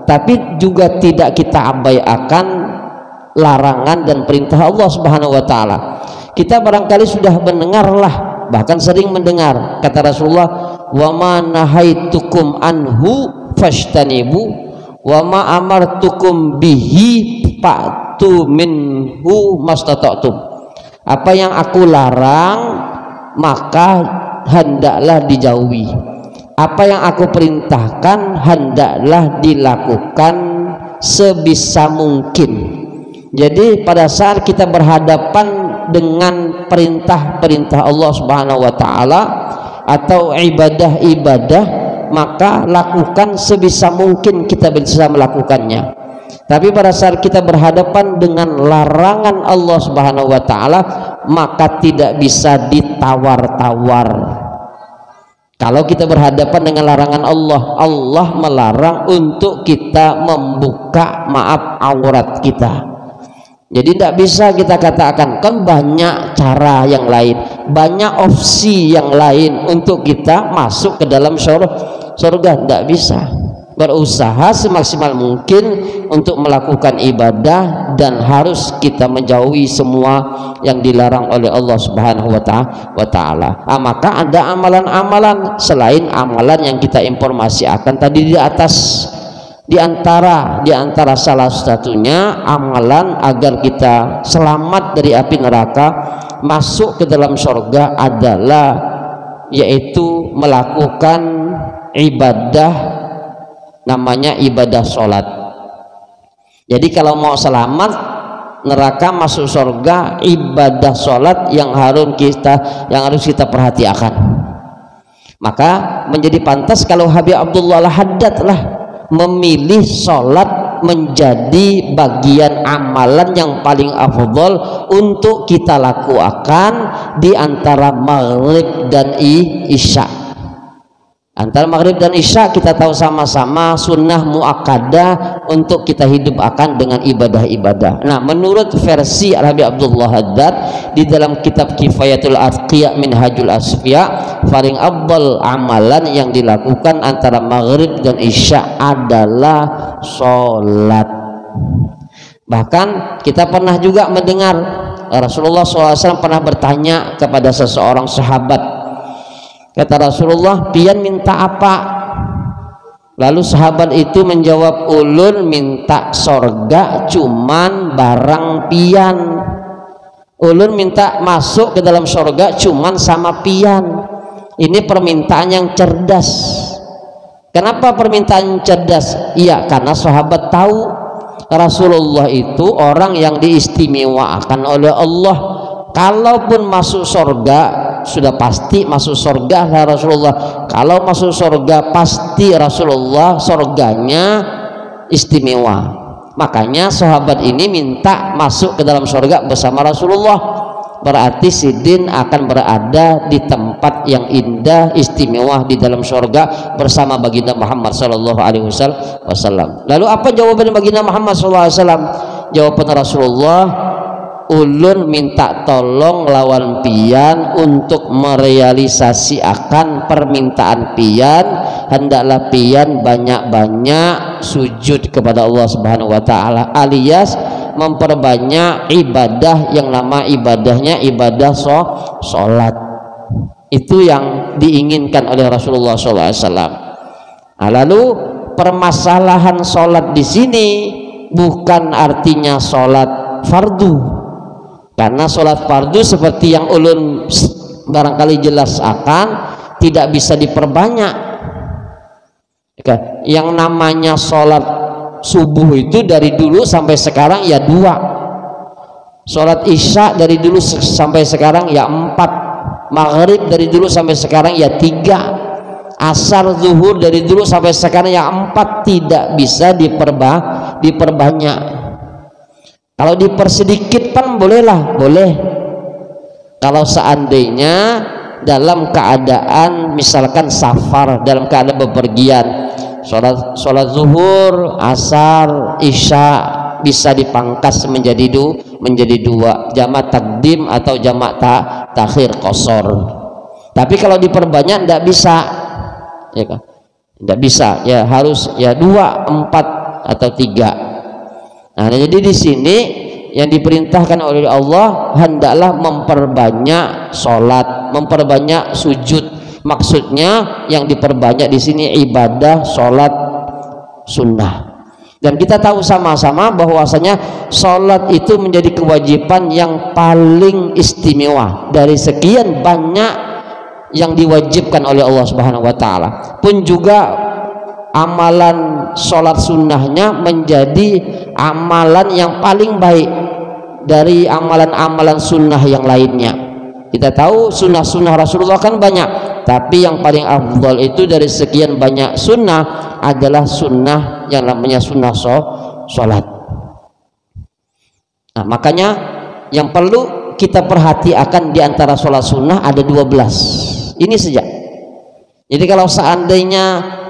tapi juga tidak kita abaikan larangan dan perintah Allah Subhanahu wa taala. Kita barangkali sudah mendengarlah, bahkan sering mendengar kata Rasulullah, wa ma nahaitukum anhu fashtanibu wa ma amartukum bihi fa'tu minhu mastata'tum. Apa yang aku larang maka hendaklah dijauhi, apa yang aku perintahkan hendaklah dilakukan sebisa mungkin. Jadi pada saat kita berhadapan dengan perintah-perintah Allah Subhanahu wa taala atau ibadah-ibadah, maka lakukan sebisa mungkin kita bisa melakukannya. Tapi pada saat kita berhadapan dengan larangan Allah Subhanahu wa taala, maka tidak bisa ditawar-tawar. Kalau kita berhadapan dengan larangan Allah, Allah melarang untuk kita membuka aurat kita. Jadi tidak bisa kita katakan, kan banyak cara yang lain, banyak opsi yang lain untuk kita masuk ke dalam surga. Tidak bisa. Berusaha semaksimal mungkin untuk melakukan ibadah, dan harus kita menjauhi semua yang dilarang oleh Allah Subhanahu wa taala. Maka ada amalan-amalan selain amalan yang kita informasikan tadi di atas. Di antara salah satunya amalan agar kita selamat dari api neraka, masuk ke dalam surga adalah yaitu melakukan ibadah, namanya ibadah sholat. Jadi kalau mau selamat neraka masuk surga, ibadah sholat yang harus kita perhatikan. Maka menjadi pantas kalau Habib Abdullah Al-Haddad lah memilih sholat menjadi bagian amalan yang paling afdol untuk kita lakukan di antara maghrib dan isya. Antara maghrib dan isya kita tahu sama-sama sunnah muakkadah untuk kita hidup akan dengan ibadah-ibadah. Nah, menurut versi Al-Habib Abdullah Haddad di dalam kitab Kifayatul Atqiya Minhajul Asfiya, paling afdal amalan yang dilakukan antara maghrib dan isya adalah sholat. Bahkan kita pernah juga mendengar Rasulullah SAW pernah bertanya kepada seseorang sahabat. Kata Rasulullah, pian minta apa? Lalu sahabat itu menjawab, ulun minta sorga cuman barang pian. Ulun minta masuk ke dalam sorga cuman sama pian. Ini permintaan yang cerdas. Kenapa permintaan cerdas? Iya, karena sahabat tahu Rasulullah itu orang yang diistimewakan oleh Allah. Kalaupun masuk sorga, sudah pasti masuk surga lah Rasulullah. Kalau masuk surga pasti Rasulullah surganya istimewa. Makanya sahabat ini minta masuk ke dalam surga bersama Rasulullah. Berarti sidin akan berada di tempat yang indah istimewa di dalam surga bersama baginda Muhammad sallallahu alaihi wasallam. Lalu apa jawaban baginda Muhammad sallallahu alaihi wasallam? Jawaban Rasulullah, ulun minta tolong lawan pian untuk merealisasikan permintaan pian, hendaklah pian banyak-banyak sujud kepada Allah Subhanahu wa taala, alias memperbanyak ibadah yang nama ibadahnya ibadah sholat. Itu yang diinginkan oleh Rasulullah SAW. Nah, lalu permasalahan sholat di sini bukan artinya sholat fardu. Karena sholat fardu seperti yang ulun barangkali jelas akan tidak bisa diperbanyak. Yang namanya sholat subuh itu dari dulu sampai sekarang ya 2. Sholat isya dari dulu sampai sekarang ya 4. Maghrib dari dulu sampai sekarang ya 3. Asar zuhur dari dulu sampai sekarang ya 4. Tidak bisa diperbanyak. Kalau dipersedikit kan bolehlah, boleh. Kalau seandainya dalam keadaan misalkan safar, dalam keadaan bepergian, sholat zuhur, asar, isya bisa dipangkas menjadi 2, jamak takdim atau jamak takhir qasar. Tapi kalau diperbanyak tidak bisa, ya kan? Tidak bisa, ya harus ya 2, 4 atau 3. Nah, jadi di sini yang diperintahkan oleh Allah hendaklah memperbanyak sholat, memperbanyak sujud. Maksudnya yang diperbanyak di sini ibadah sholat sunnah. Dan kita tahu sama-sama bahwasanya sholat itu menjadi kewajiban yang paling istimewa dari sekian banyak yang diwajibkan oleh Allah Subhanahu wa taala. Pun juga amalan sholat sunnahnya menjadi amalan yang paling baik dari amalan-amalan sunnah yang lainnya. Kita tahu sunnah-sunnah Rasulullah kan banyak, tapi yang paling afdal itu dari sekian banyak sunnah adalah sunnah yang namanya sunnah sholat. Nah, makanya yang perlu kita perhatikan di antara sholat sunnah ada 12 ini saja. Jadi kalau seandainya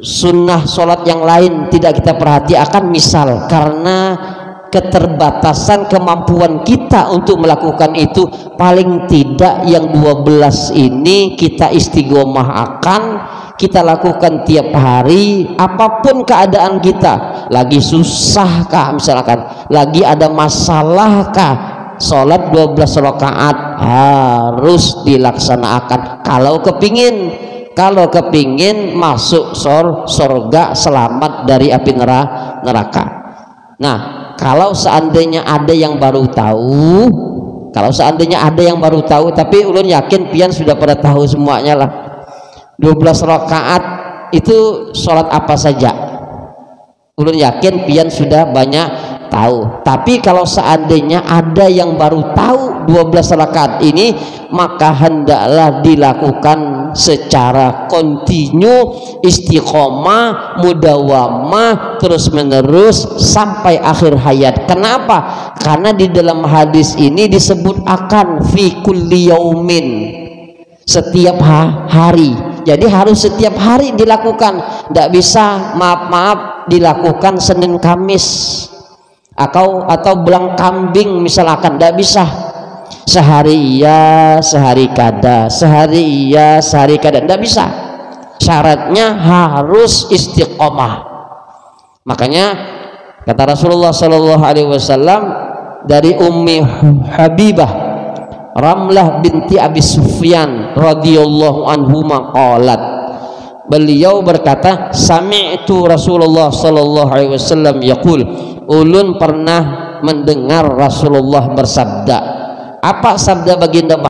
sunnah sholat yang lain tidak kita perhatikan, misal karena keterbatasan kemampuan kita untuk melakukan itu, paling tidak yang 12 ini kita istiqomah akan kita lakukan tiap hari, apapun keadaan kita, lagi susahkah misalkan, lagi ada masalahkah, sholat 12 rakaat harus dilaksanakan kalau kepingin masuk surga, selamat dari api neraka. Nah, kalau seandainya ada yang baru tahu, tapi ulun yakin pian sudah pada tahu semuanya lah, 12 rakaat itu sholat apa saja, ulun yakin pian sudah banyak tahu. Tapi kalau seandainya ada yang baru tahu 12 rakaat ini, maka hendaklah dilakukan secara kontinu, istiqomah, mudawamah, terus menerus sampai akhir hayat. Kenapa? Karena di dalam hadis ini disebut akan fi kulli yaumin, setiap hari. Jadi harus setiap hari dilakukan, tidak bisa maaf dilakukan Senin Kamis atau belang kambing misalkan, tidak bisa. Sehari iya, sehari kada, sehari iya, sehari kada, tidak bisa. Syaratnya harus istiqomah. Makanya kata Rasulullah Shallallahu Alaihi Wasallam dari Ummi Habibah Ramlah binti Abi Sufyan radhiyallahu anhu maqalat, beliau berkata, sami'tu Rasulullah Shallallahu Alaihi Wasallam yaqul, ulun pernah mendengar Rasulullah bersabda. Apa sabda baginda